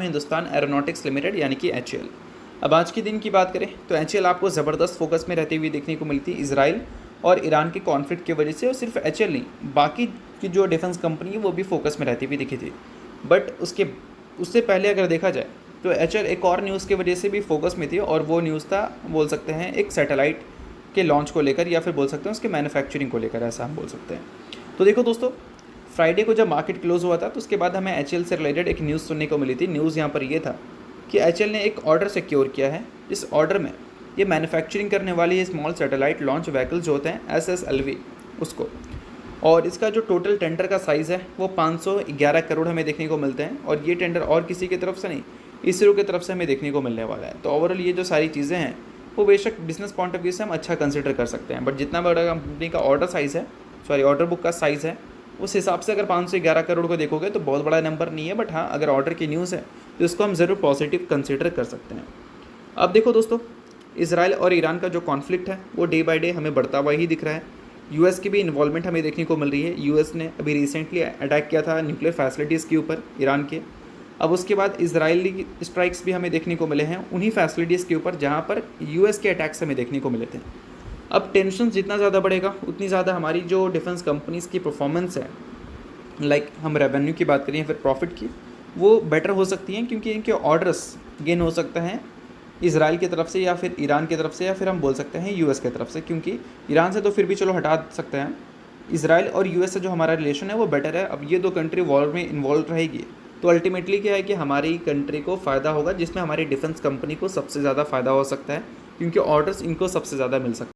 में Hindustan aeronautics limited यानी कि HAL। अब आज के दिन की बात करें तो HAL आपको ज़बरदस्त फोकस में रहती हुई देखने को मिलती है इजराइल और ईरान के कॉन्फ्लिक्ट की वजह से, और सिर्फ HAL नहीं, बाकी की जो डिफेंस कंपनी है वो भी फोकस में रहती हुई दिखी थी। बट उससे पहले अगर देखा जाए तो HAL एक और न्यूज़ की वजह से भी फोकस में थी, और वो न्यूज़ था, बोल सकते हैं, एक सैटेलाइट के लॉन्च को लेकर, या फिर बोल सकते हैं उसके मैन्युफैक्चरिंग को लेकर, ऐसा हम बोल सकते हैं। तो देखो दोस्तों, फ्राइडे को जब मार्केट क्लोज हुआ था तो उसके बाद हमें HAL से रिलेटेड एक न्यूज़ सुनने को मिली थी। न्यूज़ यहाँ पर ये था कि HAL ने एक ऑर्डर सिक्योर किया है। इस ऑर्डर में ये मैन्युफैक्चरिंग करने वाली ये स्मॉल सैटेलाइट लॉन्च व्हीकल्स जो होते हैं SSLV उसको, और इसका जो टोटल टेंडर का साइज़ है वो 511 करोड़ हमें देखने को मिलते हैं, और ये टेंडर और किसी की तरफ से नहीं, इसरो की तरफ से हमें देखने को मिलने वाला है। तो ओवरऑल ये जो सारी चीज़ें हैं वो बेशक बिजनेस पॉइंट ऑफ व्यू से हम अच्छा कंसिडर कर सकते हैं, बट जितना बड़ा कंपनी का ऑर्डर साइज़ है, ऑर्डर बुक का साइज़ है, उस हिसाब से अगर 511 करोड़ को देखोगे तो बहुत बड़ा नंबर नहीं है। बट हाँ, अगर ऑर्डर की न्यूज़ है तो इसको हम ज़रूर पॉजिटिव कंसिडर कर सकते हैं। अब देखो दोस्तों, इसराइल और ईरान का जो कॉन्फ्लिक्ट है वो डे बाय डे हमें बढ़ता हुआ ही दिख रहा है। यूएस की भी इन्वॉल्वमेंट हमें देखने को मिल रही है। यूएस ने अभी रिसेंटली अटैक किया था न्यूक्लियर फैसिलिटीज़ के ऊपर ईरान के। अब उसके बाद इजरायली स्ट्राइक्स भी हमें देखने को मिले हैं उन्हीं फैसिलिटीज़ के ऊपर जहाँ पर यूएस के अटैक्स हमें देखने को मिले थे। अब टेंशन जितना ज़्यादा बढ़ेगा उतनी ज़्यादा हमारी जो डिफेंस कंपनीज़ की परफॉर्मेंस है, लाइक हम रेवेन्यू की बात करें या फिर प्रॉफिट की, वो बेटर हो सकती हैं, क्योंकि इनके ऑर्डर्स गेन हो सकते हैं इजराइल की तरफ से, या फिर ईरान की तरफ से, या फिर हम बोल सकते हैं यूएस की तरफ से। क्योंकि ईरान से तो फिर भी चलो हटा सकते हैं, इजराइल और यूएस से जो हमारा रिलेशन है वो बेटर है। अब ये दो कंट्री वॉर में इन्वॉल्व रहेगी तो अल्टीमेटली क्या है कि हमारी कंट्री को फ़ायदा होगा, जिसमें हमारी डिफेंस कंपनी को सबसे ज़्यादा फ़ायदा हो सकता है, क्योंकि ऑर्डर्स इनको सबसे ज़्यादा मिल सकते हैं।